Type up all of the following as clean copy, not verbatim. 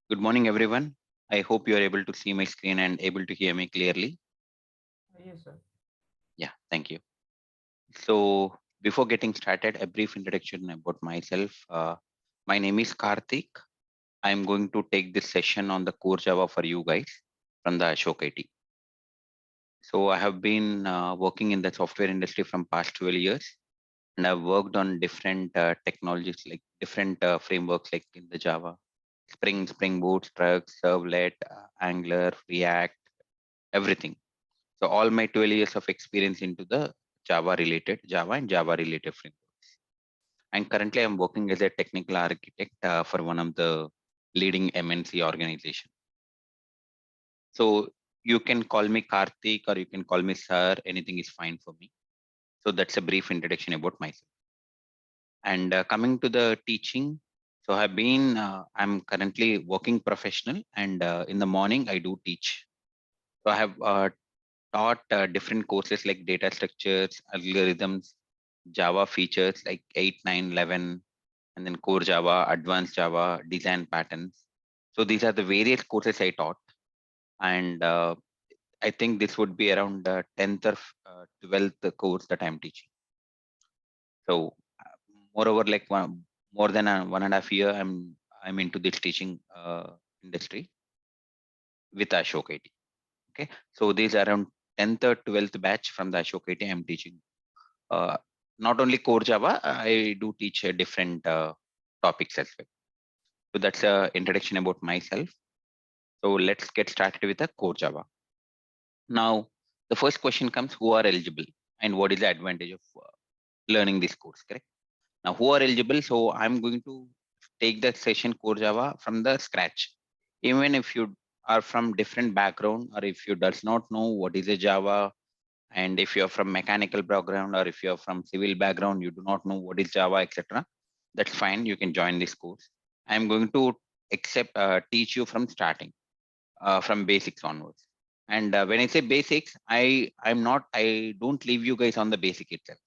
Good morning, everyone. I hope you are able to see my screen and able to hear me clearly. Yes, sir. Yeah, thank you. So, before getting started, a brief introduction about myself. My name is Karthik. I'm going to take this session on the core Java for you guys from the Ashok IT. So, I have been working in the software industry from past 12 years, and I've worked on different technologies, like different frameworks, like in the Java, Spring Boot, Struct, Servlet, Angular, React, everything. So all my 12 years of experience into the Java and Java related frameworks. And currently I'm working as a technical architect for one of the leading MNC organization. So you can call me Karthik or you can call me sir, anything is fine for me. So that's a brief introduction about myself. And coming to the teaching, so I'm currently working professional and in the morning I do teach. So I have taught different courses like data structures, algorithms, Java features like 8, 9, 11, and then core Java, advanced Java, design patterns. So these are the various courses I taught. And I think this would be around the 10th or 12th course that I'm teaching. So moreover, like more than 1.5 year, I'm into this teaching industry with Ashok IT. Okay. So these are around 10th or 12th batch from the Ashok IT I'm teaching. Uh, Not only core Java, I do teach different topics as well. So that's a introduction about myself. So let's get started with the core Java. Now, the first question comes: who are eligible, and what is the advantage of learning this course? Correct. Now, who are eligible? So I'm going to take the session core Java from the scratch. Even if you are from different background, or if you does not know what is a Java, and if you're from mechanical background or if you're from civil background, you do not know what is Java, etc., that's fine, you can join this course. I'm going to teach you from starting, from basics onwards. And when I say basics, I don't leave you guys on the basic itself.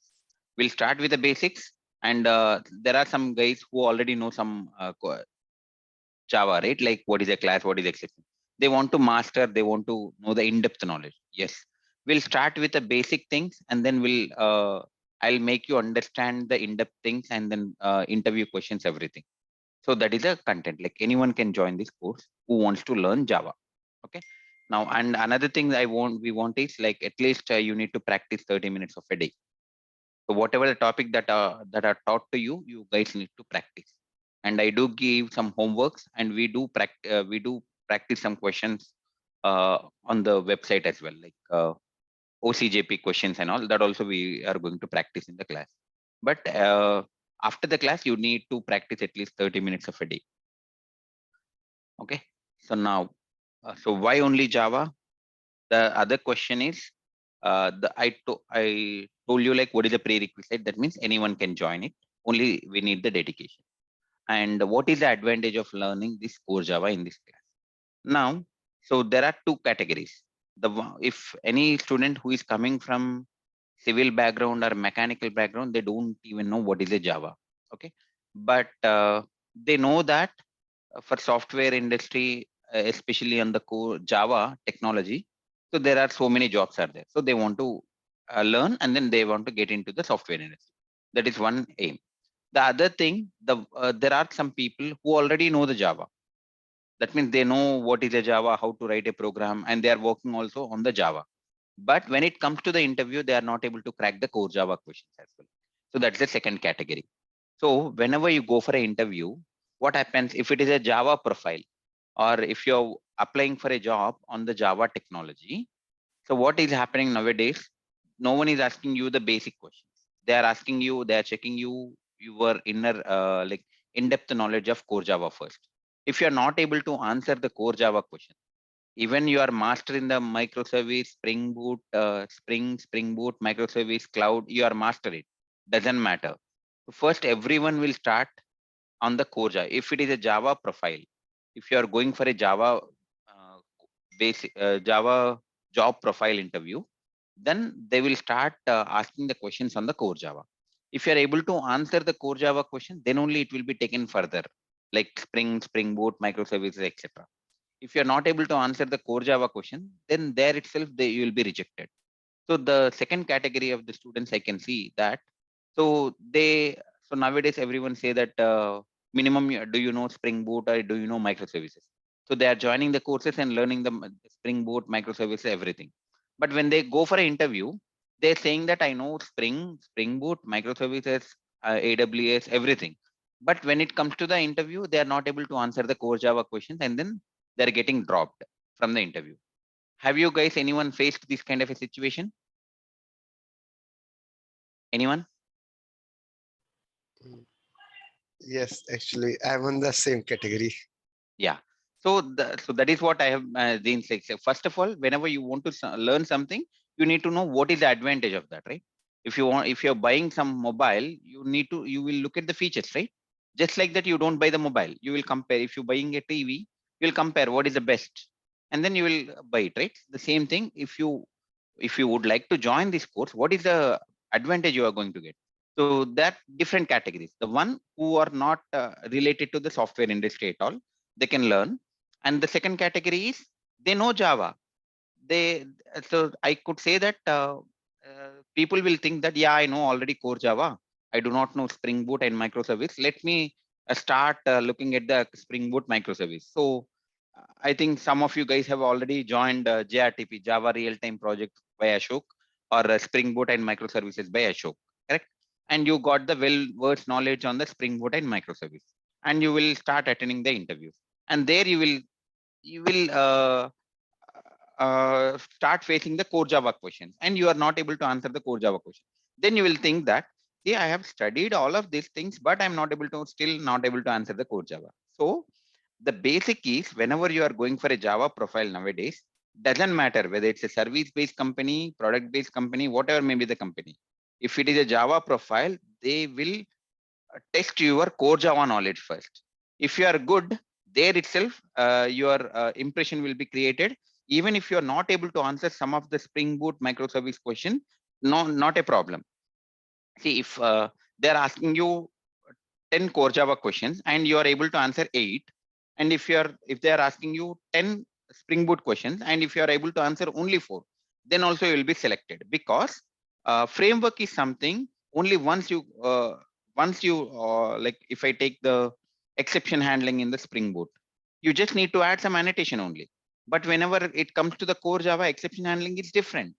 We'll start with the basics, and there are some guys who already know some Java, right? Like what is a class, what is exception. They want to master, they want to know the in-depth knowledge. Yes, we'll start with the basic things, and then I'll make you understand the in-depth things, and then interview questions, everything. So that is a content. Like anyone can join this course who wants to learn Java. Okay. Now, and another thing we want is like at least you need to practice 30 minutes of a day. So whatever the topic that are taught to you, you guys need to practice. And I do give some homeworks, and we do practice some questions on the website as well, like OCJP questions and all that. Also, we are going to practice in the class. But after the class, you need to practice at least 30 minutes of a day. Okay. So now, so why only Java? The other question is, I told you like what is the prerequisite. That means anyone can join it. Only we need the dedication. And what is the advantage of learning this core Java in this class? Now, so there are two categories. If any student who is coming from civil background or mechanical background, they don't even know what is a Java. Okay, but they know that for software industry, especially on the core Java technology, so there are so many jobs are there. So they want to learn, and then they want to get into the software industry. That is one aim. The other thing, there are some people who already know the Java. That means they know what is a Java, how to write a program, and they are working also on the Java. But when it comes to the interview, they are not able to crack the core Java questions as well. So that's the second category. So whenever you go for an interview, what happens if it is a Java profile, or if you're applying for a job on the Java technology? So what is happening nowadays? No one is asking you the basic questions. They are checking your inner like in-depth knowledge of core Java first. If you're not able to answer the core Java question, even you are master in the microservice, Spring Boot, microservice, cloud, you are master it. Doesn't matter. First, everyone will start on the core Java. If it is a Java profile, if you are going for a Java job profile interview, then they will start asking the questions on the core Java. If you are able to answer the core Java question, then only it will be taken further. like Spring, Spring Boot, microservices, etc. If you're not able to answer the core Java question, then there itself you will be rejected. So the second category of the students I can see that, so nowadays everyone say that minimum do you know Spring Boot or do you know microservices? So they are joining the courses and learning the Spring Boot, microservices, everything. But when they go for an interview, they're saying that I know Spring Boot, microservices, AWS, everything. But when it comes to the interview, they are not able to answer the core Java questions, and then they're getting dropped from the interview. Have you guys anyone faced this kind of a situation? Anyone? Yes, actually, I'm on the same category. Yeah. So that is what I have been saying. So first of all, whenever you want to learn something, you need to know what is the advantage of that, right? If you're buying some mobile, you will look at the features, right? Just like that, you don't buy the mobile, you will compare. If you're buying a TV, you'll compare what is the best, and then you will buy it, right? The same thing. If you would like to join this course, what is the advantage you are going to get? So that different categories. The one who are not related to the software industry at all, they can learn. And the second category is they know Java. They so I could say that people will think that yeah, I know already core Java. I do not know Spring Boot and microservice. Let me start looking at the Spring Boot microservice. So I think some of you guys have already joined JRTP, Java Real Time Project by Ashok, or Spring Boot and microservices by Ashok, correct? And you got the well-versed knowledge on the Spring Boot and microservice, and you will start attending the interviews. And there you will start facing the core Java questions, and you are not able to answer the core Java question. Then you will think that, see, I have studied all of these things, but I'm not able to still not able to answer the core Java. So the basic is whenever you are going for a Java profile nowadays, doesn't matter whether it's a service-based company, product-based company, whatever may be the company. If it is a Java profile, they will test your core Java knowledge first. If you are good, there itself, your impression will be created. Even if you are not able to answer some of the Spring Boot microservice question, no, not a problem. See, if they're asking you 10 core Java questions and you are able to answer 8, and if they are asking you 10 Spring Boot questions and if you are able to answer only 4, then also you will be selected, because framework is something only once you like, if I take the exception handling in the Spring Boot, you just need to add some annotation only. But whenever it comes to the core Java, exception handling is different.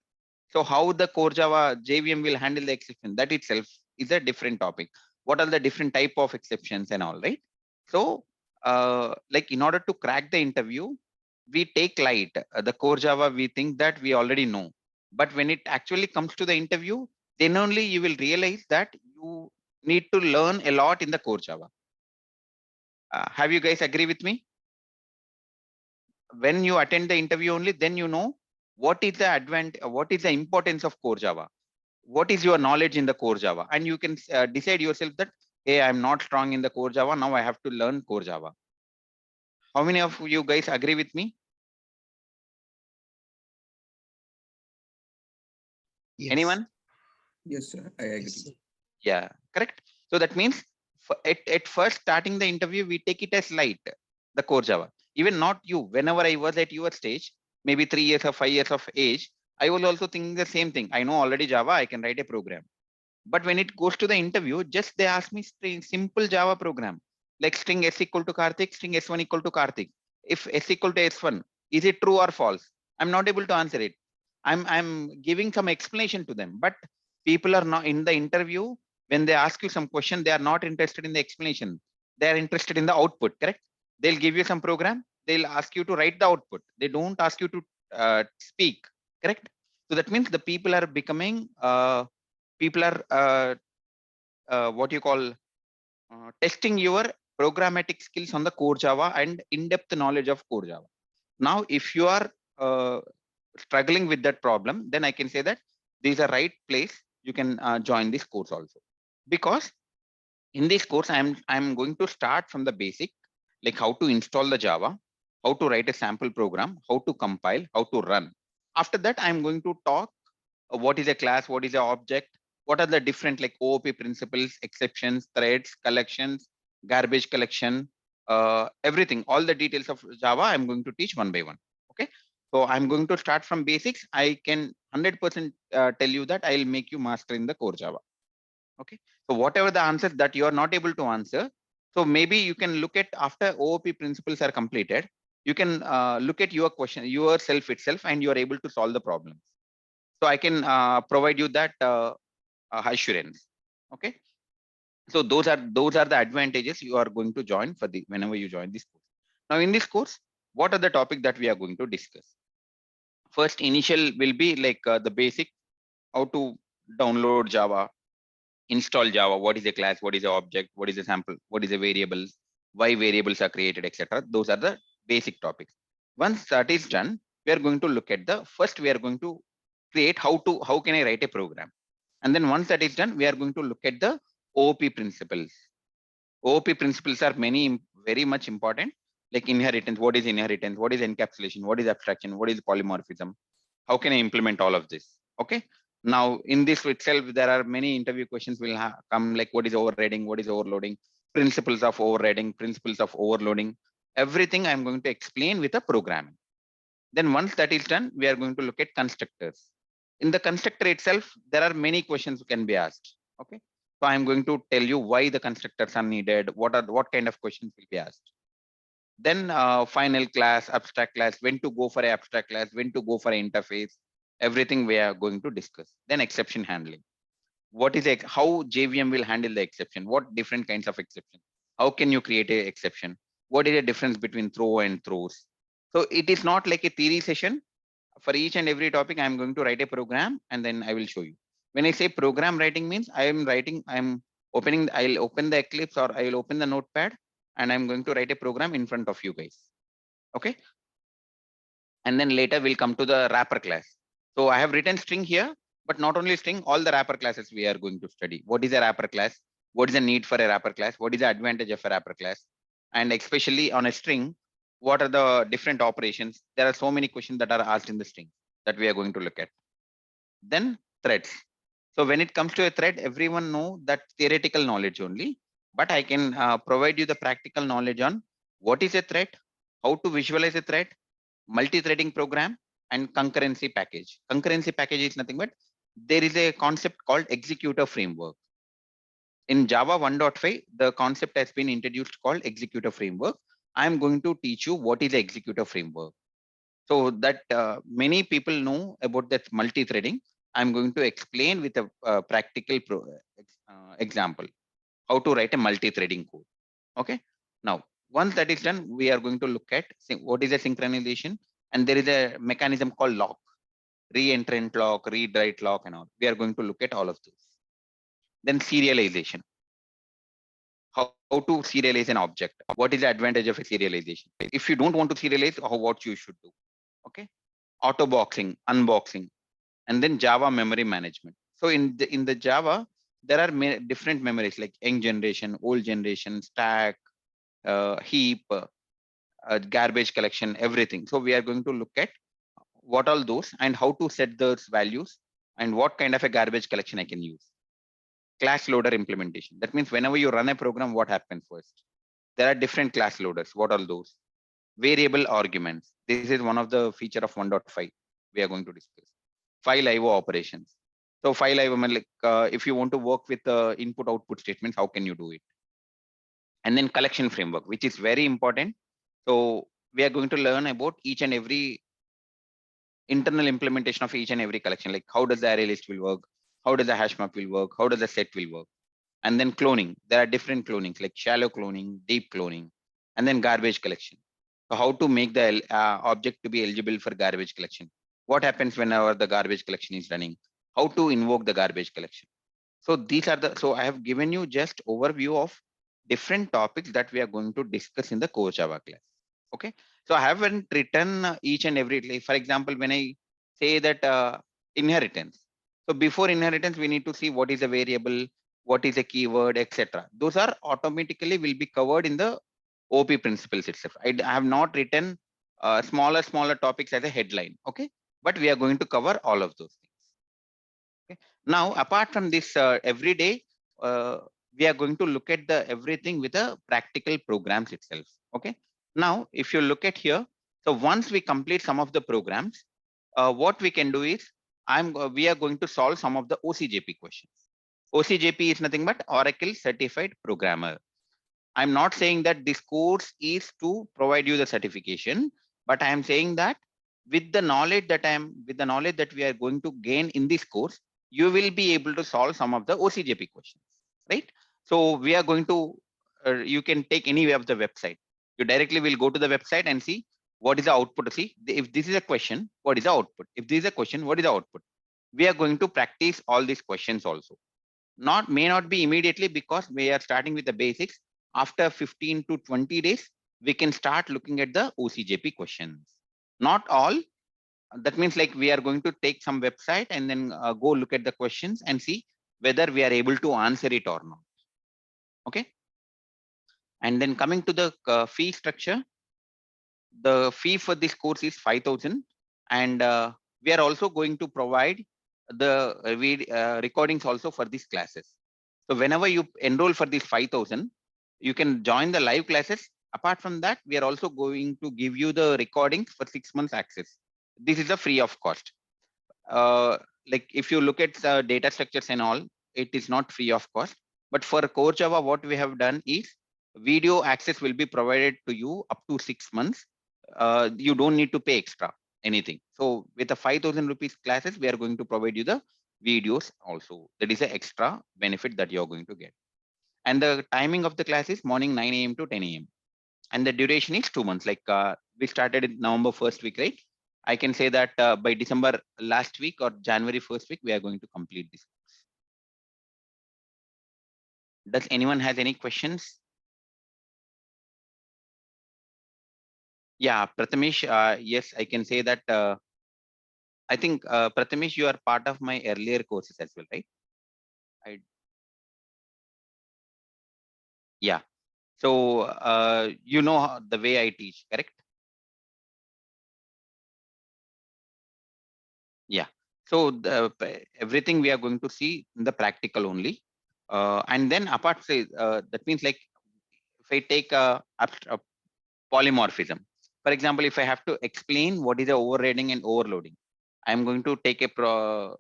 So how the core Java JVM will handle the exception, that itself is a different topic. What are the different type of exceptions and all, right? So like, in order to crack the interview, we take light the core Java. We think that we already know, but when it actually comes to the interview, then only you will realize that you need to learn a lot in the core Java. Have you guys agree with me? When you attend the interview only, then you know what is the what is the importance of core Java, what is your knowledge in the core Java, and you can decide yourself that, hey, I'm not strong in the core Java, now I have to learn core Java. How many of you guys agree with me? Yes. Anyone? Yes, sir, I Yes, agree. sir. Yeah, correct. So that means at first starting the interview, we take it as light, the core Java. Even not you, whenever I was at your stage, maybe 3 years or 5 years of age, I was also thinking the same thing. I know already Java, I can write a program. But when it goes to the interview, just they ask me simple Java program, like string s equal to Karthik, string s1 equal to Karthik. If s equal to s1, is it true or false? I'm not able to answer it. I'm giving some explanation to them, but people are not in the interview. When they ask you some question, they are not interested in the explanation. They are interested in the output. Correct? They'll give you some program. They'll ask you to write the output. They don't ask you to speak. Correct? So that means the people are what you call testing your programmatic skills on the core Java and in-depth knowledge of core Java. Now, if you are struggling with that problem, then I can say that this is a right place. You can join this course also, because in this course, I'm going to start from the basic, like how to install the Java, how to write a sample program, how to compile, how to run. After that, I'm going to talk what is a class, what is an object, what are the different like OOP principles, exceptions, threads, collections, garbage collection, everything, all the details of Java, I'm going to teach one by one. Okay. So I'm going to start from basics. I can 100% tell you that I'll make you master in the core Java. Okay. So whatever the answers that you are not able to answer, so maybe you can look at after OOP principles are completed, you can look at your question, yourself itself, and you are able to solve the problems. So I can provide you that assurance. Okay. So those are the advantages you are going to join for the whenever you join this course. Now in this course, what are the topic that we are going to discuss? First, initial will be like the basic, how to download Java, install Java, what is a class, what is an object, what is a sample, what is a variables, why variables are created, etc. Those are the basic topics. Once that is done, we are going to look at the first. We are going to create how can I write a program, and then once that is done, we are going to look at the OOP principles. OOP principles are very much important, like inheritance. What is inheritance? What is encapsulation? What is abstraction? What is polymorphism? How can I implement all of this? Okay. Now, in this itself, there are many interview questions will come, like what is overriding, what is overloading, principles of overriding, principles of overloading. Everything I'm going to explain with a programming. Then once that is done, we are going to look at constructors. In the constructor itself, there are many questions can be asked. Okay. So I'm going to tell you why the constructors are needed, what kind of questions will be asked. Then final class, abstract class, when to go for a abstract class, when to go for an interface, everything we are going to discuss. Then exception handling. What is how JVM will handle the exception? What different kinds of exception? How can you create a exception? What is the difference between throw and throws? So it is not like a theory session. For each and every topic, I'm going to write a program and then I will show you. When I say program writing means I'll open the Eclipse or I will open the notepad and I'm going to write a program in front of you guys. Okay. And then later we'll come to the wrapper class. So I have written string here, but not only string, all the wrapper classes we are going to study. What is a wrapper class? What is the need for a wrapper class? What is the advantage of a wrapper class? And especially on a string, what are the different operations? There are so many questions that are asked in the string that we are going to look at. Then threads. So when it comes to a thread, everyone know that theoretical knowledge only, but I can provide you the practical knowledge on what is a thread, how to visualize a thread, multi-threading program, and concurrency package. Concurrency package is nothing but there is a concept called executor framework. In Java 1.5, the concept has been introduced called executor framework. I am going to teach you what is the executor framework. So that many people know about that multi-threading. I'm going to explain with a practical example how to write a multi-threading code. Okay. Now, once that is done, we are going to look at what is a synchronization, and there is a mechanism called lock, re-entrant lock, read-write lock, and all. We are going to look at all of those. Then serialization. How to serialize an object? What is the advantage of a serialization? If you don't want to serialize, what you should do? Okay. Auto boxing, unboxing, and then Java memory management. So in the Java, there are different memories like young generation, old generation, stack, heap, garbage collection, everything. So we are going to look at what all those and how to set those values and what kind of a garbage collection I can use. Class loader implementation. That means whenever you run a program, what happens first? There are different class loaders. What are those? Variable arguments. This is one of the feature of 1.5 we are going to discuss. File IO operations. So file IO, like if you want to work with input output statements, how can you do it? And then collection framework, which is very important. So we are going to learn about each and every internal implementation of each and every collection, like how does the array list will work, how does the hash map will work, how does the set will work. And then cloning. There are different clonings like shallow cloning, deep cloning, and then garbage collection. So how to make the object to be eligible for garbage collection? What happens whenever the garbage collection is running? How to invoke the garbage collection? So these are the, so I have given you just overview of different topics that we are going to discuss in the core Java class. Okay. So I haven't written each and every, like for example, when I say that inheritance. So before inheritance, we need to see what is a variable, what is a keyword, etc. Those are automatically will be covered in the OP principles itself. I have not written smaller topics as a headline. Okay. But we are going to cover all of those things. Okay. Now, apart from this everyday, we are going to look at the everything with the practical programs itself. Okay. Now, if you look at here, so once we complete some of the programs, what we can do is we are going to solve some of the OCJP questions. OCJP is nothing but Oracle Certified Programmer. I'm not saying that this course is to provide you the certification, but I am saying that with the knowledge that we are going to gain in this course, you will be able to solve some of the OCJP questions, right? So we are going to, you can take any way of the website. You directly will go to the website and see what is the output. See, if this is a question, what is the output? If this is a question, what is the output? We are going to practice all these questions also. May not be immediately, because we are starting with the basics. After 15 to 20 days, we can start looking at the OCJP questions. Not all. That means like we are going to take some website and then go look at the questions and see whether we are able to answer it or not. Okay. And then coming to the fee structure, the fee for this course is 5,000, and we are also going to provide the recordings also for these classes. So whenever you enroll for this 5,000, you can join the live classes. Apart from that, we are also going to give you the recordings for 6 months access. This is a free of cost. Like if you look at the data structures and all, it is not free of cost. But for core Java, what we have done is video access will be provided to you up to 6 months. You don't need to pay extra anything. So with the 5,000 rupees classes, we are going to provide you the videos also. That is an extra benefit that you're going to get. And the timing of the class is morning 9 a.m. to 10 a.m. And the duration is 2 months. Like we started in November 1st week, right? I can say that by December last week or January 1st week, we are going to complete this course. Does anyone has any questions? Yeah, Prathamesh, yes, I can say that. I think Prathamesh, you are part of my earlier courses as well, right? I, yeah. So you know the way I teach, correct? Yeah. So everything we are going to see in the practical only. And then apart say that means like if I take a polymorphism, for example, if I have to explain what is the overriding and overloading, I'm going to take a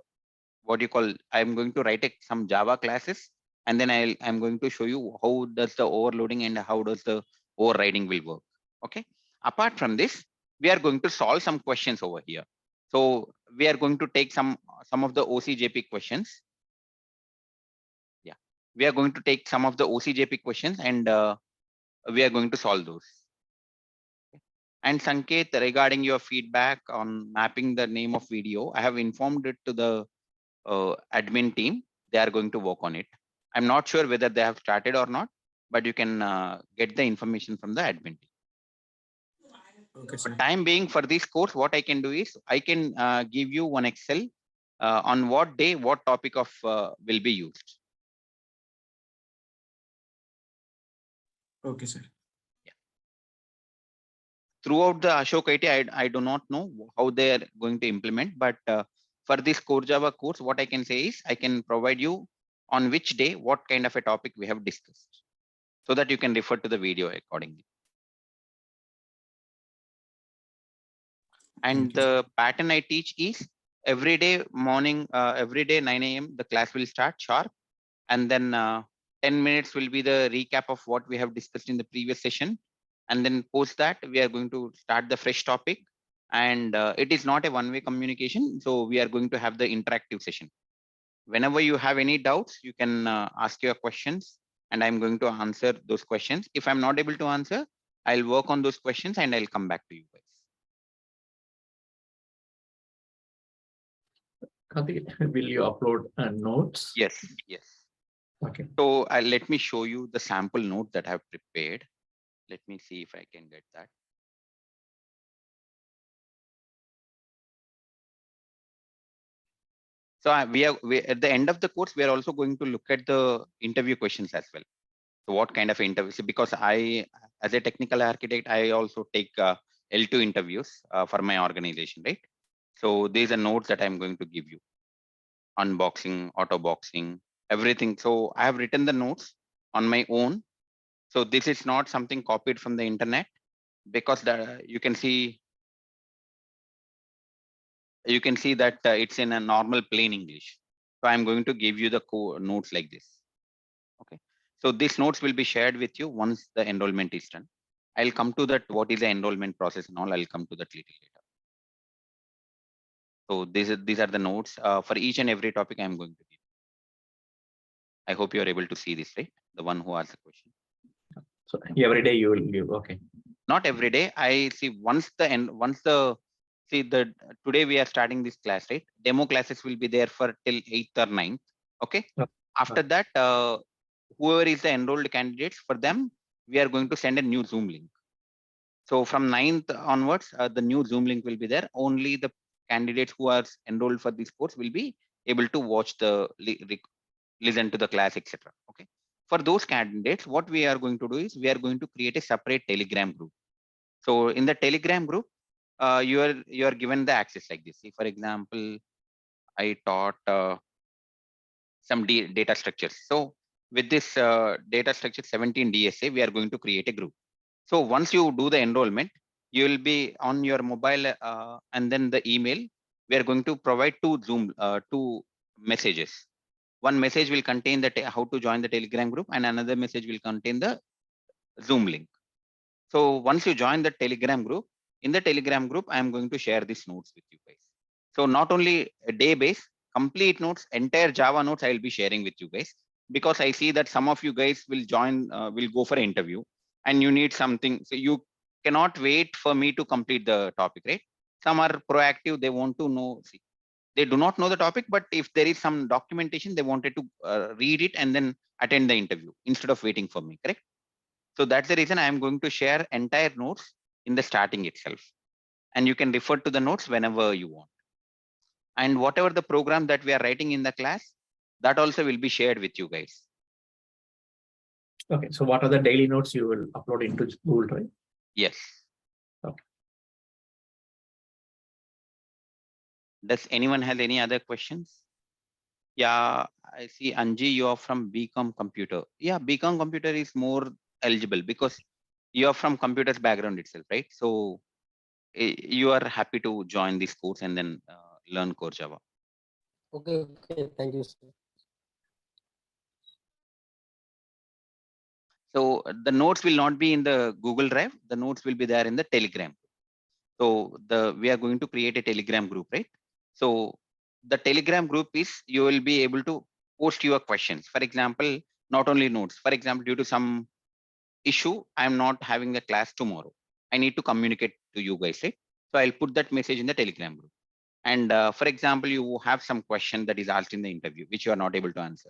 what you call, I'm going to write some Java classes, and then I'm going to show you how does the overloading and how does the overriding will work. Okay. Apart from this, we are going to solve some questions over here. So we are going to take some of the OCJP questions. Yeah, we are going to take some of the OCJP questions, and we are going to solve those. And Sanket, regarding your feedback on mapping the name of video, I have informed it to the admin team. They are going to work on it. I'm not sure whether they have started or not, but you can get the information from the admin team. Okay, For sir. time being, for this course, what I can do is I can give you one Excel on what day, what topic of will be used. Okay, sir. Throughout the Ashok IT, I do not know how they are going to implement, but for this core Java course, what I can say is I can provide you on which day, what kind of a topic we have discussed, so that you can refer to the video accordingly. And Thank you, sir. the pattern I teach is every day morning, every day 9 a.m. the class will start sharp, and then 10 minutes will be the recap of what we have discussed in the previous session, and then post that we are going to start the fresh topic. And it is not a one-way communication, so we are going to have the interactive session. Whenever you have any doubts, you can ask your questions, and I'm going to answer those questions. If I'm not able to answer, I'll work on those questions and I'll come back to you guys. Karthik, will you upload notes? Yes, yes. Okay. So let me show you the sample note that I've prepared. Let me see if I can get that. So we at the end of the course, we are also going to look at the interview questions as well. So what kind of interviews? Because I, as a technical architect, I also take L2 interviews for my organization, right? So these are notes that I'm going to give you. Unboxing, auto boxing, everything. So I have written the notes. on my own. So this is not something copied from the internet, because you can see that it's in a normal plain English. So I'm going to give you the notes like this. Okay. So these notes will be shared with you once the enrollment is done. I'll come to that. What is the enrollment process and all? I'll come to that little later. So these are the notes for each and every topic I'm going to give. I hope you are able to see this, right? The one who asked the question. So every day you will give. Okay. Not every day. I see today we are starting this class, right? Demo classes will be there for till 8th or 9th. Okay. Okay. After that, whoever is the enrolled candidates, for them, we are going to send a new Zoom link. So from 9th onwards, the new Zoom link will be there. Only the candidates who are enrolled for this course will be able to watch listen to the class, etc. Okay. For those candidates, what we are going to do is we are going to create a separate Telegram group. So in the Telegram group, you are given the access like this. See, for example, I taught some data structures. So with this data structure 17 DSA, we are going to create a group. So once you do the enrollment, you will be on your mobile and then the email. We are going to provide two messages. One message will contain how to join the Telegram group, and another message will contain the Zoom link. So once you join the Telegram group, in the Telegram group, I am going to share these notes with you guys. So not only a day base, complete notes, entire Java notes, I will be sharing with you guys, because I see that some of you guys will will go for an interview, and you need something. So you cannot wait for me to complete the topic, right? Some are proactive. They want to know. See, they do not know the topic, but if there is some documentation, they wanted to read it and then attend the interview instead of waiting for me, correct? So that's the reason I am going to share entire notes in the starting itself. And you can refer to the notes whenever you want. And whatever the program that we are writing in the class, that also will be shared with you guys. Okay. So what are the daily notes you will upload into Google Drive? Yes. Okay. Does anyone have any other questions? Yeah, I see Anji, you are from BCom Computer. Yeah, BCom Computer is more eligible because you are from computers background itself, right? So you are happy to join this course and then learn core Java. Okay, thank you, sir. So the notes will not be in the Google Drive. The notes will be there in the Telegram. So we are going to create a Telegram group, right? So the Telegram group is, you will be able to post your questions. For example, not only notes. For example, due to some issue, I'm not having the class tomorrow. I need to communicate to you guys, right? So I'll put that message in the Telegram group. And for example, you have some question that is asked in the interview, which you are not able to answer.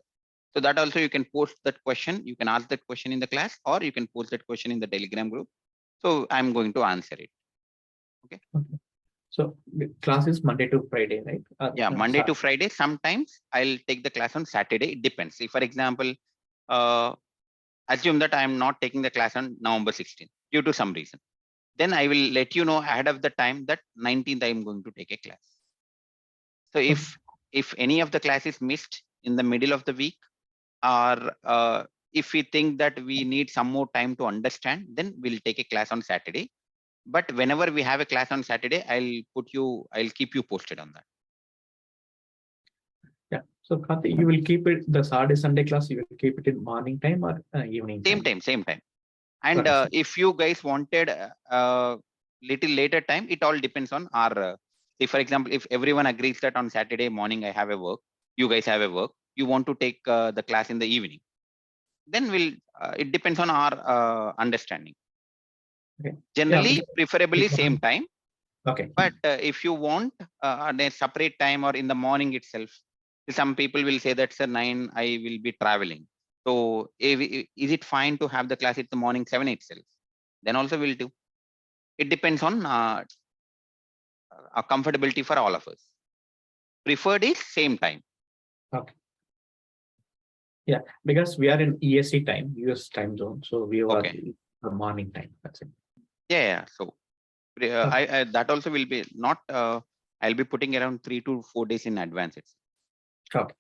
So that also you can post that question. You can ask that question in the class, or you can post that question in the Telegram group. So I'm going to answer it. Okay. Okay. So the class is Monday to Friday, right? Yeah, Monday to Friday. Sometimes I'll take the class on Saturday. It depends. See, for example, assume that I'm not taking the class on November 16th due to some reason. Then I will let you know ahead of the time that 19th I'm going to take a class. So if any of the class is missed in the middle of the week, or if we think that we need some more time to understand, then we'll take a class on Saturday. But whenever we have a class on Saturday, I'll keep you posted on that. Yeah. So Karthi, you will keep it the Saturday Sunday class. You will keep it in morning time or evening time? Same time. And Okay. if you guys wanted little later time, it all depends on our. Say for example, if everyone agrees that on Saturday morning I have a work, you guys have a work, you want to take the class in the evening, then it depends on our understanding. Okay. Generally, Yeah, preferably same time. okay. But if you want a separate time or in the morning itself, some people will say that sir 9 I will be traveling. So is it fine to have the class in the morning 7 itself? Then also we'll do. It depends on comfortability for all of us. Preferred is same time. Okay. Yeah, because we are in EST time, US time zone, so we are the morning time. That's it. Yeah. So I that also will be not. I'll be putting around 3 to 4 days in advance. Okay.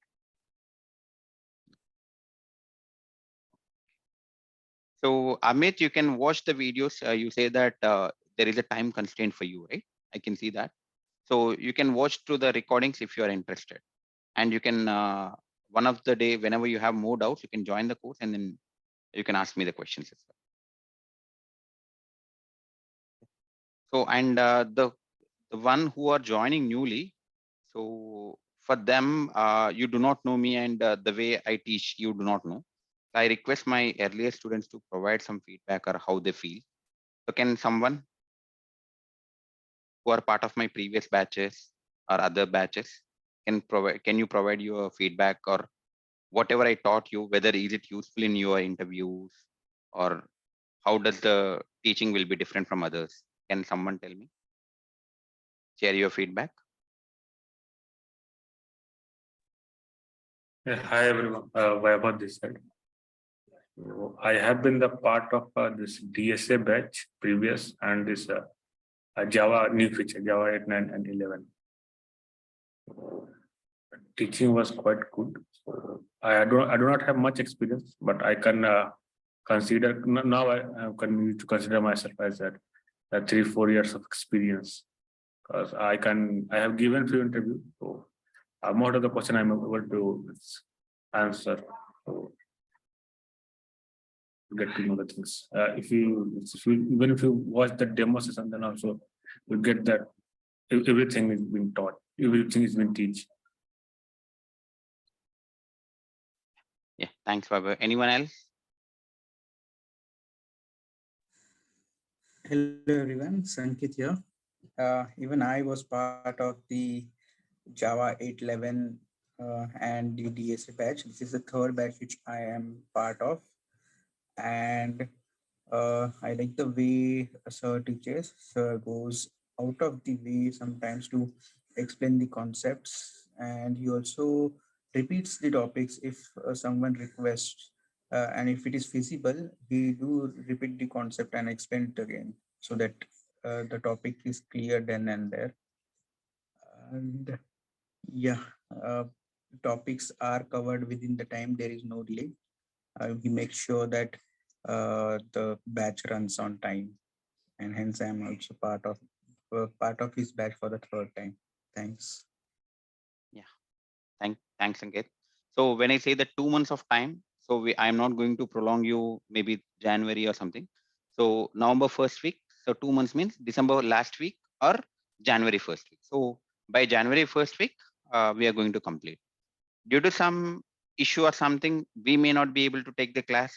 So Amit, you can watch the videos. You say that there is a time constraint for you, right? I can see that. So you can watch through the recordings if you are interested. And you can, one of the day, whenever you have more doubts, you can join the course and then you can ask me the questions as well. So, and the one who are joining newly, so for them, you do not know me and the way I teach, you do not know. I request my earlier students to provide some feedback or how they feel. So can someone who are part of my previous batches or other batches can you provide your feedback or whatever I taught you, whether is it useful in your interviews or how does the teaching will be different from others? Can someone tell me? Share your feedback. Yeah, hi everyone. Why about this side? So I have been the part of this DSA batch previous and this Java new feature Java 8, 9, and 11. So, teaching was quite good. So I do not have much experience, but I can consider now I can to consider myself as that 3-4 years of experience because I have given few interviews. So most of the question I'm able to answer. So get to know the things. Even if you watch the demo session, then also you get that everything is being taught, everything is being teach. Yeah, thanks, Baba. Anyone else? Hello everyone, Sankit here. Even I was part of the Java 8.11 and the DSA batch. This is the third batch which I am part of. And I like the way Sir teaches. Sir goes out of the way sometimes to explain the concepts, and he also repeats the topics if someone requests. And if it is feasible, he do repeat the concept and explain it again so that the topic is clear then and there. And yeah, uh, topics are covered within the time. There is no delay. We make sure that the batch runs on time, and hence I am also part of his batch for the third time. Thanks. Yeah, thanks, Sanket. So when I say the 2 months of time, so I'm not going to prolong you maybe January or something. So November first week. So 2 months means December last week or January first week. So by January first week, we are going to complete. Due to some issue or something, we may not be able to take the class.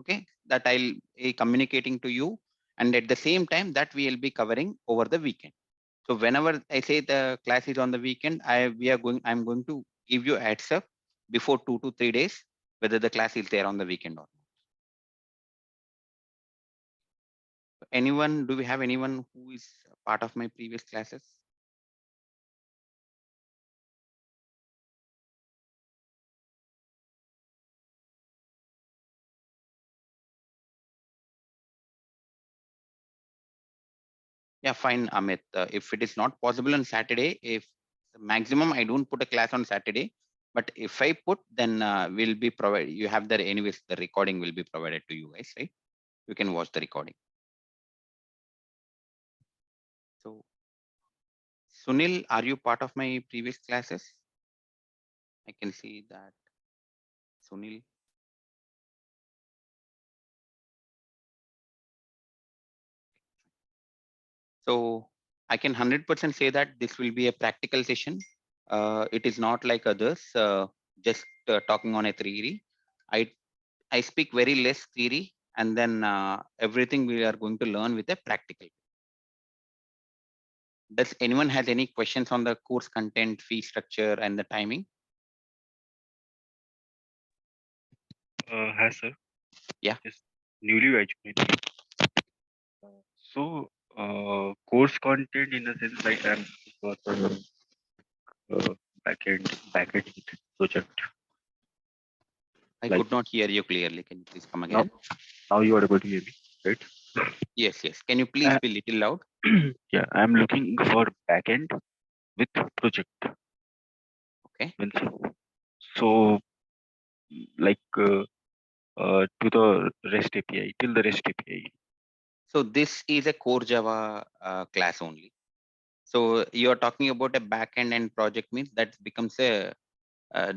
Okay, that I'll be communicating to you, and at the same time that we will be covering over the weekend. So whenever I say the class is on the weekend, I'm going to give you a heads up before 2 to 3 days whether the class is there on the weekend or not. Anyone? Do we have anyone who is part of my previous classes? Yeah, fine, Amit. If it is not possible on Saturday, if maximum I don't put a class on Saturday, but if I put, then will be provided. You have the anyways, the recording will be provided to you guys, right? You can watch the recording. So, Sunil, are you part of my previous classes? I can see that Sunil. So I can 100% say that this will be a practical session. It is not like others, just talking on a theory. I speak very less theory, and then everything we are going to learn with a practical. Does anyone has any questions on the course content, fee structure, and the timing? Hi, sir. Yeah. Just newly graduated. So, course content in the sense like I'm for the backend project. I Like could not hear you clearly. Can you please come now, again? now you are able to hear me, right? Yes, yes. Can you please Uh, be little loud? yeah, I'm looking for backend with project. Okay. Means, so, like to the REST API, till the REST API. So this is a core Java class only. So you're talking about a backend and project means that becomes a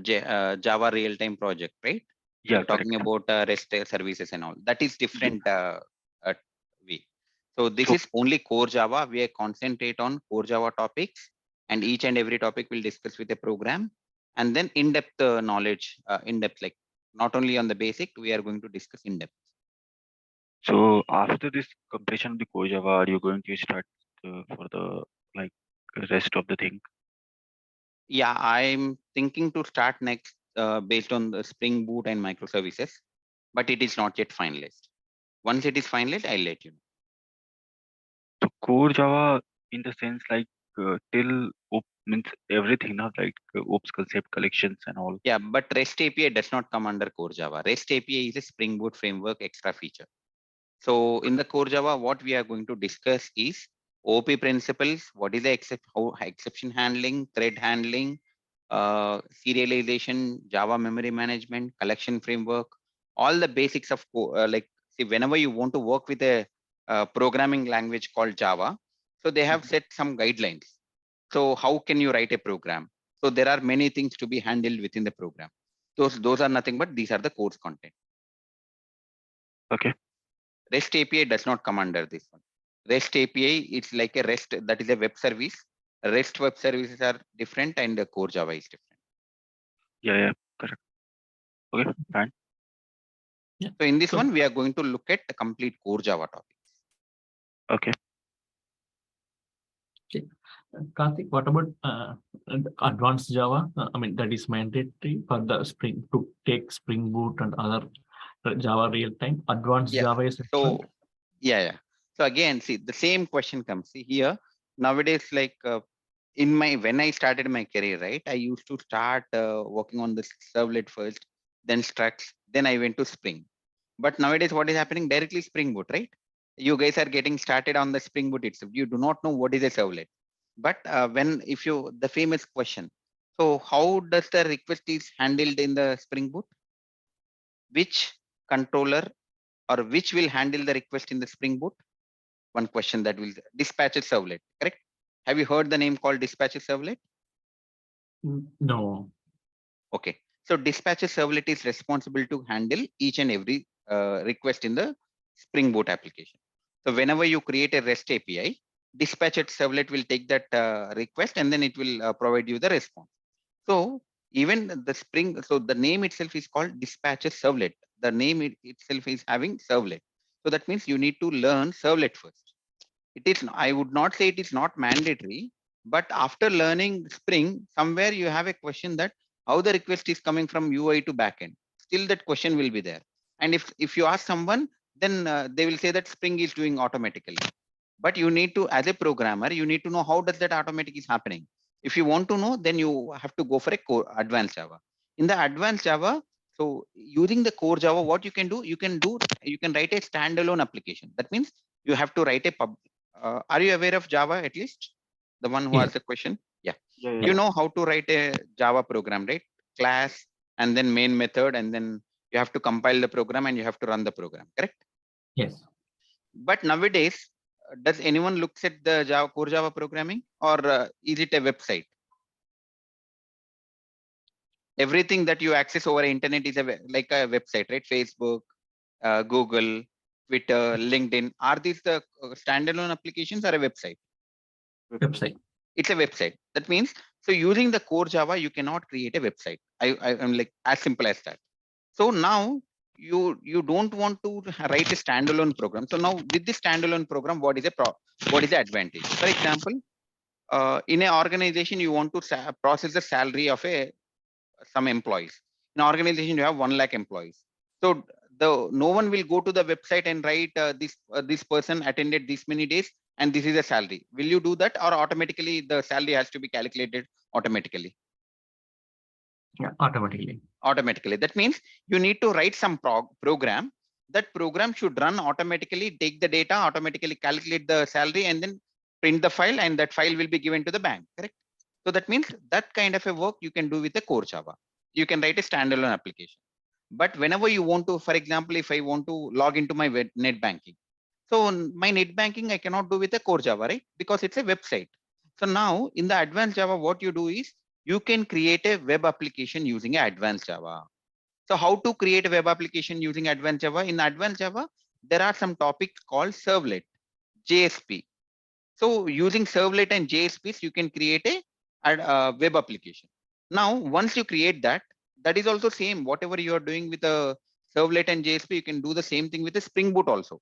Java real-time project, right? Yeah, You're correct. talking about REST services and all. That is different way. So this So, is only core Java. We concentrate on core Java topics, and each and every topic we'll discuss with a program, and then in-depth knowledge, in-depth, like not only on the basic, we are going to discuss in-depth. so after this completion of the core Java, are you going to start for the like rest of the thing? Yeah, I'm thinking to start next based on the Spring Boot and microservices, but it is not yet finalized. Once it is finalized, I'll let you know. So core Java in the sense like till means everything, not like OPS concept collections and all. Yeah, but REST API does not come under core Java. REST API is a Spring Boot framework extra feature. So in the core Java, what we are going to discuss is OP principles, what is the exception handling, thread handling, serialization, Java memory management, collection framework, all the basics of like, see, whenever you want to work with a programming language called Java, so they have set some guidelines. So how can you write a program? So there are many things to be handled within the program. Those are nothing but these are the course content. Okay. REST API does not come under this one. REST API, it's like a REST, that is a web service. REST web services are different and the core Java is different. Yeah, correct. Okay, fine. Yeah. So in this one, we are going to look at the complete core Java topics. Okay. Karthik, what about advanced Java? I mean, that is mandatory for the Spring to take Spring Boot and other Java real time. Advanced Java is so yeah. So again, see, the same question comes. See here nowadays, like when I started my career, right? I used to start working on the servlet first, then Structs, then I went to Spring. But nowadays, what is happening? Directly Spring Boot, right? You guys are getting started on the Spring Boot itself. You do not know what is a servlet. But the famous question, so how does the request is handled in the Spring Boot? Which controller or which will handle the request in the Spring Boot? One question that will dispatch a servlet, correct? Have you heard the name called dispatch a servlet? No. Okay. So dispatch a servlet is responsible to handle each and every request in the Spring Boot application. So whenever you create a REST API, dispatch servlet will take that request and then it will provide you the response. So even the Spring, so the name itself is called dispatcher servlet. The name itself is having servlet. So that means you need to learn servlet first. It is, I would not say it is not mandatory, but after learning Spring, somewhere you have a question that how the request is coming from UI to backend. Still that question will be there. And if you ask someone, then they will say that Spring is doing automatically. But you need to, as a programmer, you need to know how does that automatic is happening. If you want to know, then you have to go for a core advanced Java. In the advanced Java, so using the core Java, what you can do, you can write a standalone application. That means you have to write a are you aware of Java at least? The one who asked the question? Yeah. You know how to write a Java program, right? Class and then main method, and then you have to compile the program and you have to run the program, correct? Yes. But nowadays, does anyone looks at the Java core Java programming, or is it a website? Everything that you access over internet is like a website, right? Facebook, Google, Twitter, LinkedIn. Are these the standalone applications or a website? Website. It's a website. That means, so using the core Java, you cannot create a website. I'm like as simple as that. So now you don't want to write a standalone program. So now with this standalone program, what is the advantage? For example, in an organization, you want to process the salary of some employees. In an organization, you have 1 lakh employees. So no one will go to the website and write this person attended this many days and this is a salary. Will you do that, or automatically the salary has to be calculated automatically? Yeah, automatically. Automatically. That means you need to write some program. That program should run automatically, take the data, automatically calculate the salary, and then print the file, and that file will be given to the bank, correct? So that means that kind of a work you can do with the core Java. You can write a standalone application. But whenever you want to, for example, if I want to log into my net banking, so my net banking I cannot do with a core Java, right? Because it's a website. So now in the advanced Java, what you do is you can create a web application using advanced Java. So how to create a web application using advanced Java? In advanced Java, there are some topics called servlet, JSP. So using servlet and JSPs, you can create a web application. Now, once you create that, that is also same. Whatever you are doing with a servlet and JSP, you can do the same thing with a Spring Boot also.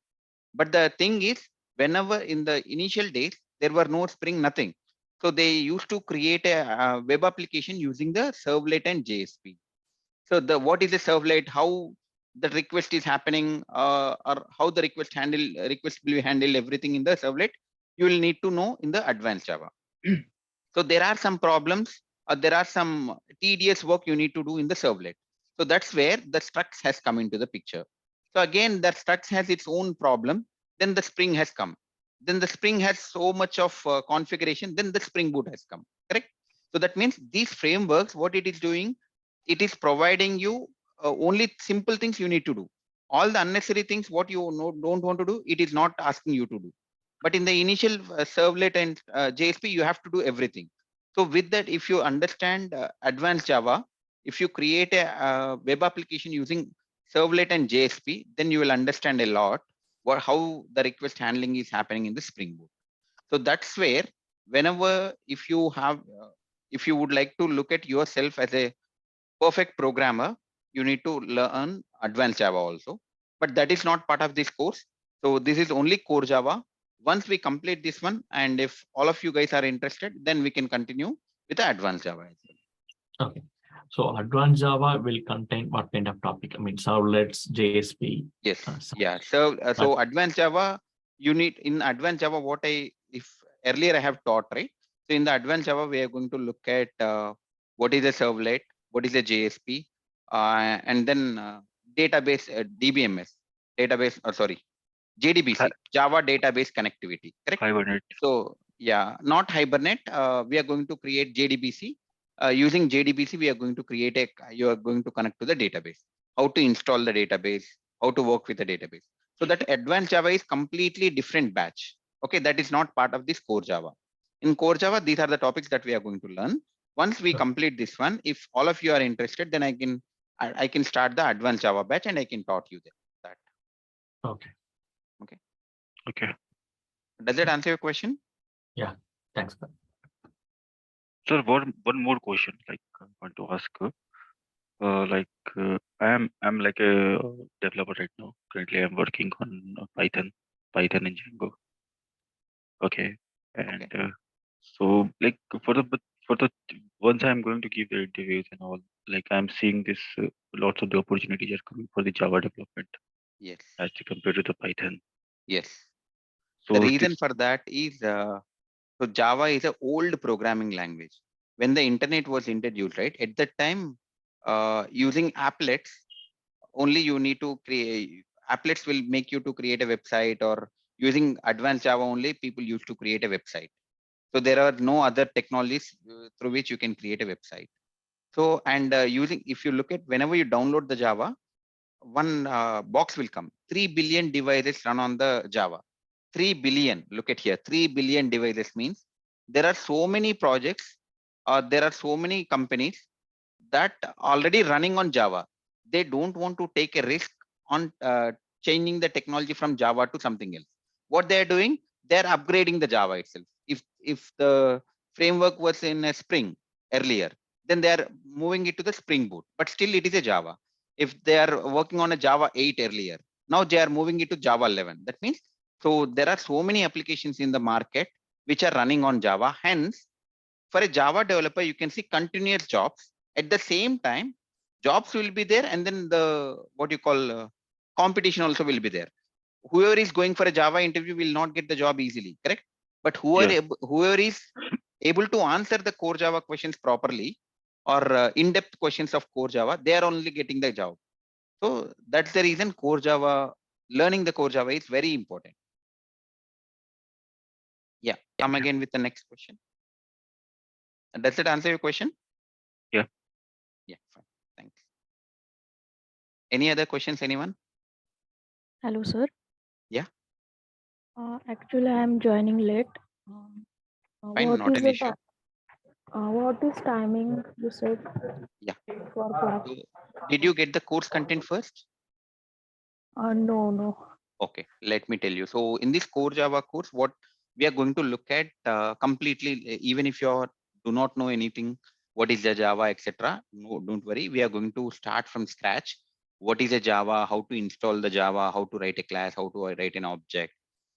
But the thing is, whenever in the initial days, there were no Spring, nothing. So they used to create a web application using the servlet and JSP. So the what is a servlet? How the request is happening, or how the request will be handled, everything in the servlet. You will need to know in the advanced Java. So there are some problems, or there are some tedious work you need to do in the servlet. So that's where the structs has come into the picture. So again, the structs has its own problem. Then the Spring has come. Then the Spring has so much of configuration. Then the Spring Boot has come. Correct. So that means these frameworks, what it is doing, it is providing you only simple things you need to do. All the unnecessary things, what you don't want to do, it is not asking you to do. But in the initial servlet and JSP, you have to do everything. So with that, if you understand advanced Java, if you create a web application using servlet and JSP, then you will understand a lot how the request handling is happening in the Spring Boot. So that's where whenever if you would like to look at yourself as a perfect programmer, you need to learn advanced Java also. But that is not part of this course. So this is only core Java. Once we complete this one, and if all of you guys are interested, then we can continue with the advanced Java as well. Okay. So advanced Java will contain what kind of topic? I mean, servlets, JSP. Yes. Yeah. So advanced Java, you need in advanced Java, what if earlier I have taught, right? So in the advanced Java, we are going to look at what is a servlet, what is a JSP, and then database, DBMS, database, sorry, JDBC, Java database connectivity, correct? Hibernate. So yeah, not Hibernate. We are going to create JDBC. Using JDBC, we are going to create you are going to connect to the database. How to install the database, how to work with the database. So that advanced Java is completely different batch. Okay, that is not part of this core Java. In core Java, these are the topics that we are going to learn. Once we complete this one, if all of you are interested, then I can start the advanced Java batch and I can taught you that. Okay. Okay. Okay. Does that answer your question? Yeah. Thanks. Sir, one more question like I want to ask. I'm like a developer right now. Currently, I'm working on Python and Django. Okay, and so like for the once I'm going to give the interviews and all, like I'm seeing this lots of the opportunities are coming for the Java development Yes. as compared to the Python. Yes. So The reason for that is so Java is an old programming language. When the internet was introduced, right, at that time, using applets, only you need to create applets will make you to create a website, or using advanced Java only people used to create a website. So there are no other technologies through which you can create a website. So and using if you look at whenever you download the Java, one box will come. 3 billion devices run on the Java. 3 billion. Look at here. 3 billion devices means there are so many projects, there are so many companies that already running on Java. They don't want to take a risk on changing the technology from Java to something else. What they are doing, they are upgrading the Java itself. If the framework was in a Spring earlier, then they are moving it to the Spring Boot, but still it is a Java. If they are working on a Java 8 earlier, now they are moving it to Java 11. That means so there are so many applications in the market which are running on Java. Hence, for a Java developer, you can see continuous jobs. At the same time, jobs will be there, and then the what you call competition also will be there. Whoever is going for a Java interview will not get the job easily, correct? But whoever is able to answer the core Java questions properly, or in-depth questions of core Java, they are only getting the job. So that's the reason core Java, learning the core Java is very important. Yeah, come again with the next question. Does it answer your question? Yeah. Yeah, fine. Thanks. Any other questions, anyone? Hello, sir. Yeah. Actually, I am joining late. Um, Fine, what not is an the issue. what is timing you said Yeah. for class? So, did you get the course content first? No, no. Okay, let me tell you. So in this core Java course, what we are going to look at completely, even if you do not know anything, what is the Java, etc. No, don't worry. We are going to start from scratch. What is a Java? How to install the Java? How to write a class? How to write an object?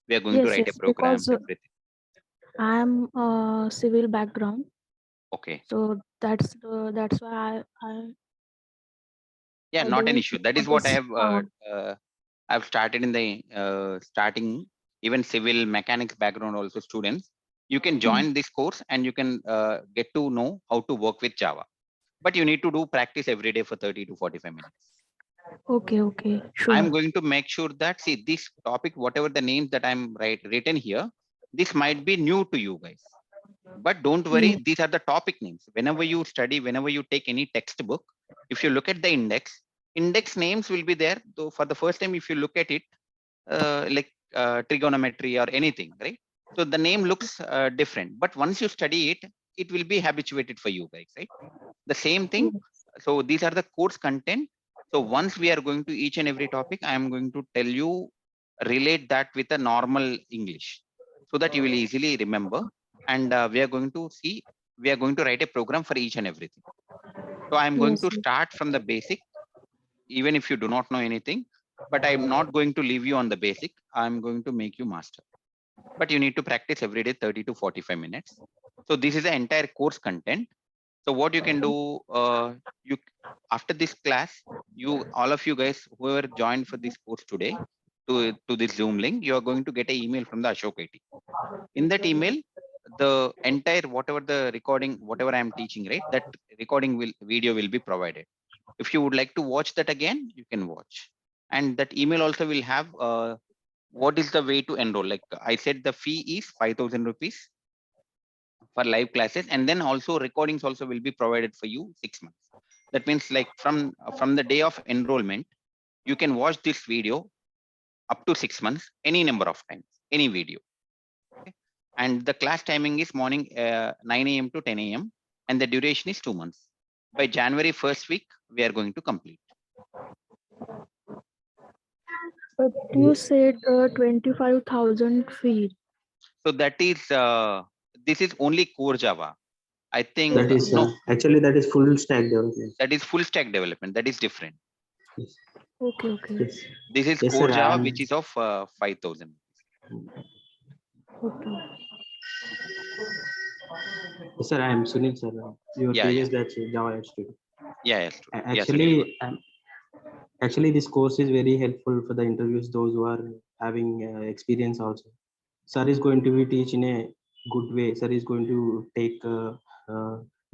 We are going to Yes, write a yes. program. Because Everything. I am civil background, Okay. so that's why Yeah, I not an don't issue. know That is what what I is. have. I've started in the starting, even civil mechanics background also students. You can join this course and you can get to know how to work with Java. But you need to do practice every day for 30 to 45 minutes. Okay, okay, I'm sure. going to make sure that, see, this topic, whatever the names that I'm written here, this might be new to you guys. But don't worry, Yes. these are the topic names. Whenever you study, whenever you take any textbook, if you look at the index names will be there. Though for the first time, if you look at it, like trigonometry or anything, right? So the name looks different. But once you study it, it will be habituated for you guys, right? The same thing. Yes. So these are the course content. So once we are going to each and every topic, I am going to tell you, relate that with a normal English so that you will easily remember. And we are going to see, we are going to write a program for each and everything. So I'm going Yes. to start from the basic, even if you do not know anything, but I'm not going to leave you on the basic. I'm going to make you master. But you need to practice every day 30 to 45 minutes. So this is the entire course content. So what you can do, you after this class, you all of you guys whoever joined for this course today to this Zoom link, you are going to get an email from the Ashok IT. In that email, the entire whatever the recording, whatever I am teaching, right? That recording video will be provided. If you would like to watch that again, you can watch. And that email also will have what is the way to enroll. Like I said, the fee is 5,000 rupees for live classes, and then also recordings also will be provided for you 6 months. That means like from the day of enrollment, you can watch this video up to 6 months, any number of times, any video. Okay? And the class timing is morning 9 a.m. to 10 a.m. and the duration is 2 months. By January first week, we are going to complete. But you said 25,000 fee. So that is this is only core Java. I think That is no, actually that is full stack development. that is full stack development. That is different. Yes, Okay, okay, yes, This is yes, core sir. Java, I am. which is of 5,000. okay. Yes, sir. I am Sunil, sir. Your Yeah, yeah, previous batch Java 8 student. yeah, yeah, student. Yeah, Sunil, go. Actually, actually, this course is very helpful for the interviews. Those who are having experience also. Sir is going to be teach in a good way. Sir is going to take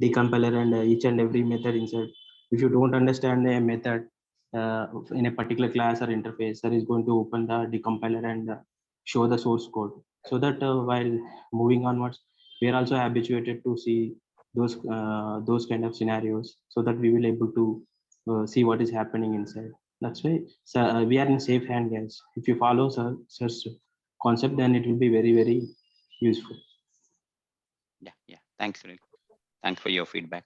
decompiler and each and every method inside. If you don't understand a method in a particular class or interface, sir is going to open the decompiler and show the source code. So that while moving onwards, we are also habituated to see those kind of scenarios, so that we will able to see what is happening inside. That's why we are in safe hand, guys. If you follow sir's concept, then it will be very, very useful. Yeah, yeah. Thanks, Sunil. Thanks for your feedback.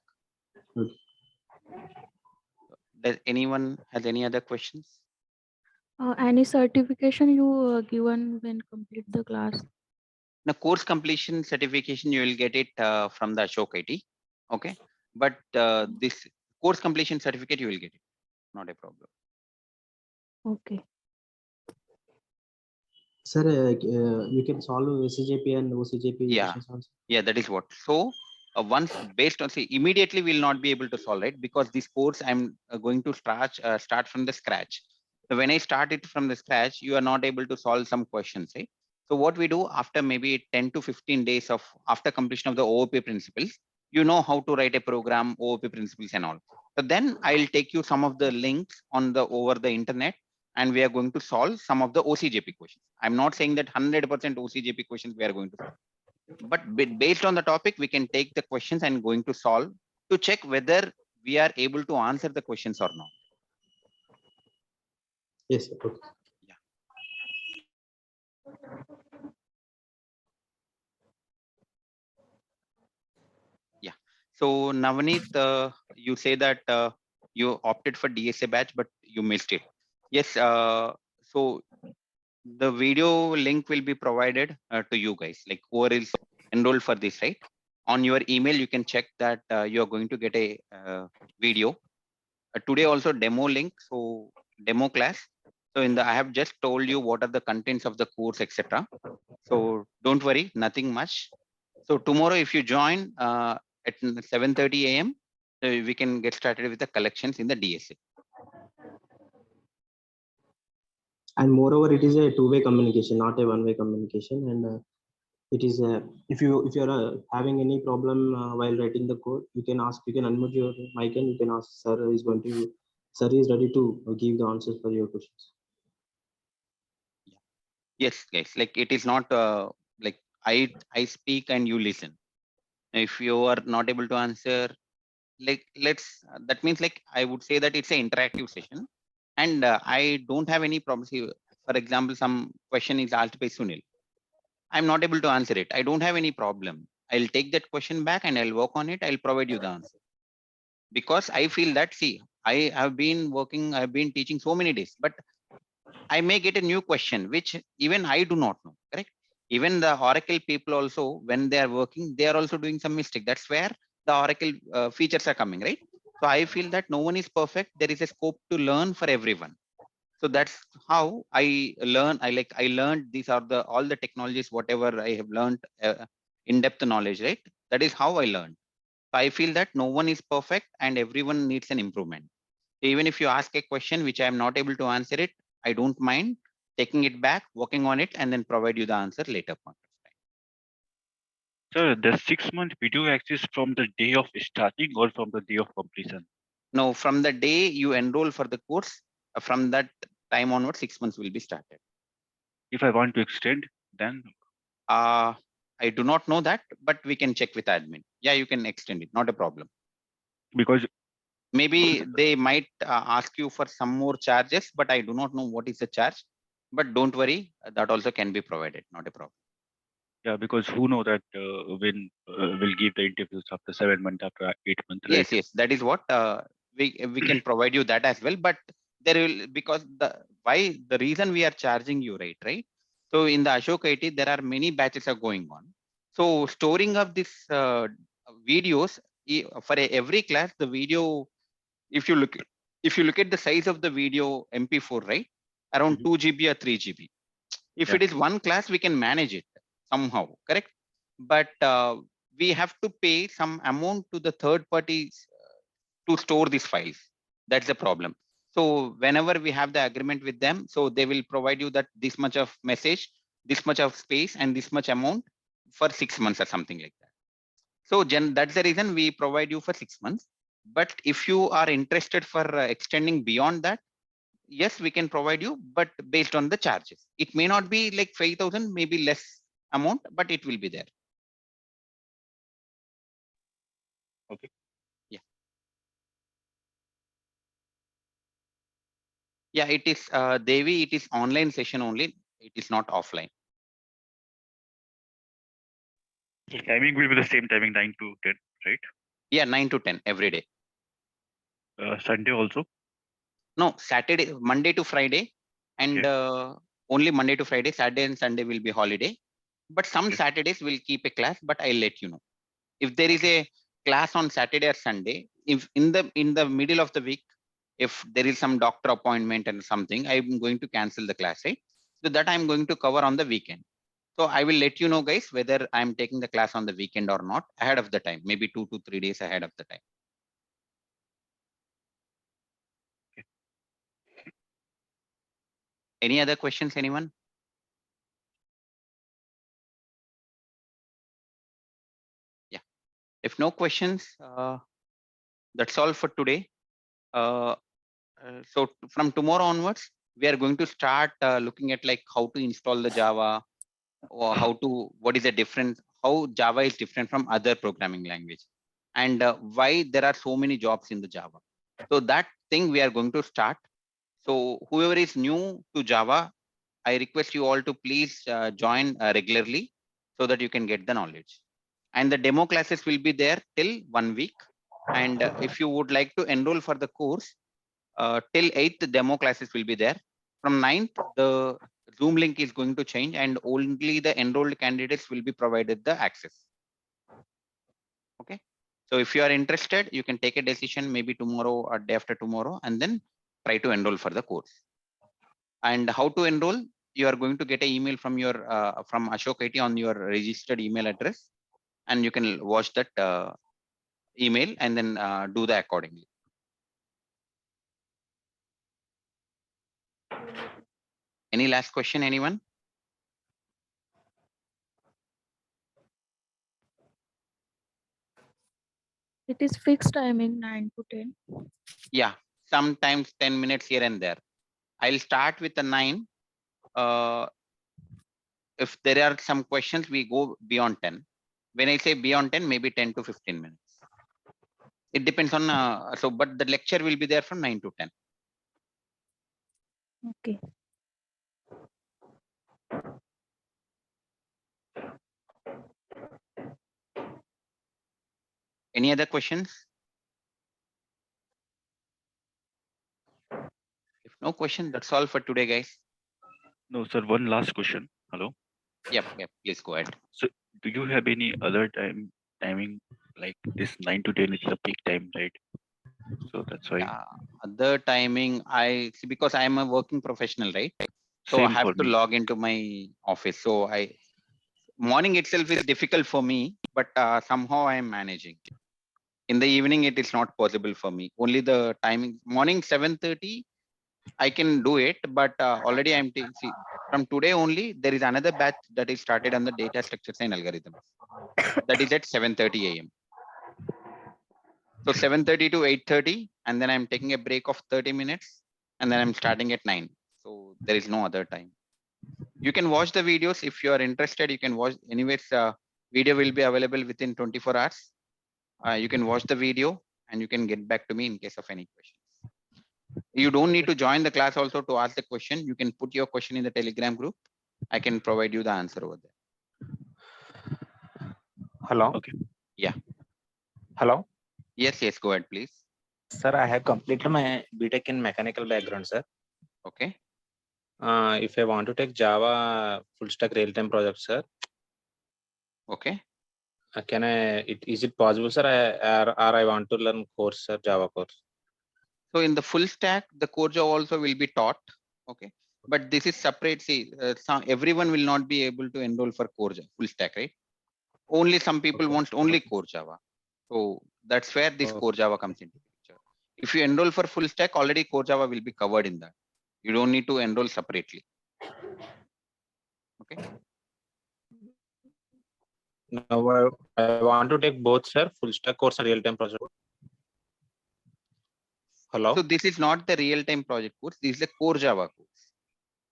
Okay. Does anyone has any other questions? Any certification you given when complete the class? The course completion certification, you will get it from the Ashok IT. Okay. But this course completion certificate, you will get it. Not a problem. Okay. Sir, you can solve CJP and OCJP Yeah, questions also. yeah, that is what. So once based on, say, immediately we'll not be able to solve it because this course I'm going to start from the scratch. So when I start it from the scratch, you are not able to solve some questions, right? So what we do after maybe 10 to 15 days of after completion of the OOP principles, you know how to write a program, OOP principles and all. So then I'll take you some of the links on the over the internet and we are going to solve some of the OCJP questions. I'm not saying that 100% OCJP questions we are going to solve, but based on the topic, we can take the questions and going to solve to check whether we are able to answer the questions or not. Yes, sir. Okay. Yeah. So Navneet, you say that you opted for DSA batch, but you missed it. Yes. So the video link will be provided to you guys, like whoever is enrolled for this, right? On your email, you can check that you are going to get a video. Today also demo link, so demo class. So I have just told you what are the contents of the course, etc. So don't worry, nothing much. So tomorrow, if you join at 7:30 a.m., we can get started with the collections in the DSA. And moreover, it is a two-way communication, not a one-way communication. And it is if you are having any problem while writing the code, you can ask. You can unmute your mic and you can ask. Sir is ready to give the answers for your questions. Yes, guys. Like it is not like I speak and you listen. If you are not able to answer, like that means like I would say that it's an interactive session, and I don't have any problems. For example, some question is asked by Sunil. I'm not able to answer it. I don't have any problem. I'll take that question back and I'll work on it. I'll provide you the answer. Because I feel that, see, I have been working, I've been teaching so many days, but I may get a new question, which even I do not know, correct? Even the Oracle people also, when they are working, they are also doing some mistake. That's where the Oracle features are coming, right? So I feel that no one is perfect. There is a scope to learn for everyone. So that's how I learn. I learned these are all the technologies, whatever I have learned in-depth knowledge, right? That is how I learned. So I feel that no one is perfect and everyone needs an improvement. So even if you ask a question which I am not able to answer it, I don't mind taking it back, working on it, and then provide you the answer later point of time. Sir, the 6-month video access from the day of starting or from the day of completion? Now, from the day you enroll for the course, from that time onward, 6 months will be started. If I want to extend, then I do not know that, but we can check with admin. Yeah, you can extend it, not a problem. because Maybe they might ask you for some more charges, but I do not know what is the charge. But don't worry, that also can be provided, not a problem. yeah, because who know that when will give the interviews after 7 months, after 8 months, right? Yes, that is what we can provide you that as well. But there will, because the reason we are charging you, right? So in the Ashok IT, there are many batches are going on. So storing of this videos for every class, the video, if you look at the size of the video MP4, right? Around Mhm. 2 GB or 3 GB. If Yeah. it is one class, we can manage it somehow, correct? But we have to pay some amount to the third parties to store these files. That's the problem. So whenever we have the agreement with them, so they will provide you that this much of message, this much of space, and this much amount for 6 months or something like that. So that's the reason we provide you for 6 months. But if you are interested for extending beyond that, yes, we can provide you, but based on the charges. It may not be like 5,000, maybe less amount, but it will be there. Okay. Yeah. Yeah, it is Devi, it is online session only. It is not offline. So timing will be the same timing, 9 to 10, right? Yeah, 9 to 10 every day. Sunday also. No, Saturday, Monday to Friday, and Okay. only Monday to Friday. Saturday and Sunday will be holiday. But some Okay. Saturdays will keep a class, but I'll let you know. If there is a class on Saturday or Sunday, if in the middle of the week, if there is some doctor appointment and something, I'm going to cancel the class, right? So that I'm going to cover on the weekend. So I will let you know, guys, whether I'm taking the class on the weekend or not ahead of the time, maybe 2 to 3 days ahead of the time. Any other questions, anyone? Yeah. If no questions, that's all for today. So from tomorrow onwards, we are going to start looking at like how to install the Java, or what is the difference, how Java is different from other programming language, and why there are so many jobs in the Java. So that thing we are going to start. So whoever is new to Java, I request you all to please join regularly so that you can get the knowledge. And the demo classes will be there till 1 week. And if you would like to enroll for the course, till 8th demo classes will be there. From 9th, the Zoom link is going to change and only the enrolled candidates will be provided the access. Okay. So if you are interested, you can take a decision maybe tomorrow or day after tomorrow and then try to enroll for the course. And how to enroll? You are going to get an email from your from Ashok IT on your registered email address, and you can watch that email and then do the accordingly. Any last question, anyone? It is fixed timing 9 to 10. Yeah, sometimes 10 minutes here and there. I'll start with the 9. If there are some questions, we go beyond 10. When I say beyond 10, maybe 10 to 15 minutes. It depends on, but the lecture will be there from 9 to 10. Okay. Any other questions? If no question, that's all for today, guys. No, sir. One last question. Hello. Yep, please go ahead. So, do you have any other timing like this 9 to 10 is the peak time, right? So that's why. Other timing, I see, because I am a working professional, right? So I Same have for to me. log into my office. So morning itself is difficult for me, but somehow I am managing. In the evening, it is not possible for me. Only the timing, morning 7:30, I can do it, but already I'm see, from today only, there is another batch that is started on the data structures and algorithms. That is at 7:30 a.m. So 7:30 to 8:30, and then I'm taking a break of 30 minutes, and then I'm starting at 9. So there is no other time. You can watch the videos if you are interested. You can watch. Anyways, video will be available within 24 hours. You can watch the video and you can get back to me in case of any questions. You don't need to join the class also to ask the question. You can put your question in the Telegram group. I can provide you the answer over there. Hello. Okay. Yeah. Hello. Yes, go ahead, please. Sir, I have completed my BTech in mechanical background, sir. Okay. If I want to take Java full stack real time project, sir. Okay. Can I? Is it possible, sir? Or I want to learn course, sir, Java course. So in the full stack, the core Java also will be taught. Okay. But this is separate. See, everyone will not be able to enroll for core Java, full stack, right? Only some people want only core Java. So that's where this core Java comes into picture. If you enroll for full stack, already core Java will be covered in that. You don't need to enroll separately. Okay. No, I want to take both, sir, full stack course and real time project. Hello. So this is not the real-time project course. This is the core Java course.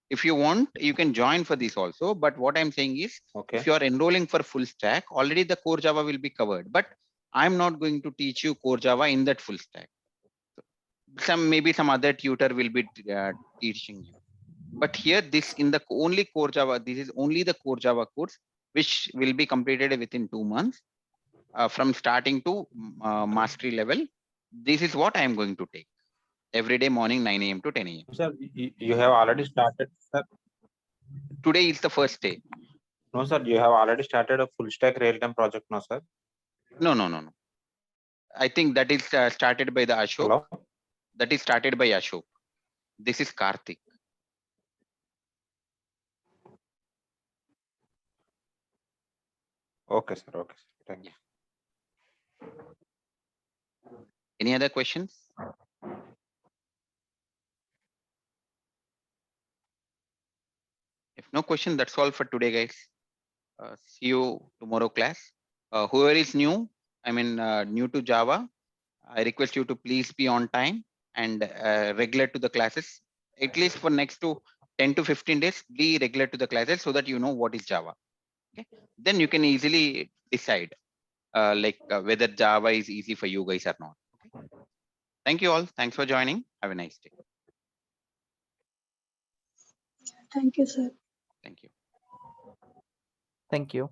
If you want, you can join for this also. But what I'm saying is, if you are enrolling for full stack, already the core Java will be covered. But I'm not going to teach you core Java in that full stack. Maybe some other tutor will be teaching you. But here, this in the only core Java, this is only the core Java course, which will be completed within 2 months from starting to mastery level. This is what I am going to take every day morning 9 a.m. to 10 a.m. Sir, you have already started, sir. Today is the first day. No, sir, you have already started a full stack real time project, no, sir. No. I think that is started by the Ashok. Hello? That is started by Ashok. This is Karthik. Okay, sir. Okay, sir. Thank you. Any other questions? If no question, that's all for today, guys. See you tomorrow class. Whoever is new, new to Java, I request you to please be on time and regular to the classes. At least for next to 10 to 15 days, be regular to the classes so that you know what is Java. Okay. Then you can easily decide whether Java is easy for you guys or not. Okay. Thank you all. Thanks for joining. Have a nice day. Thank you, sir. Thank you. Thank you.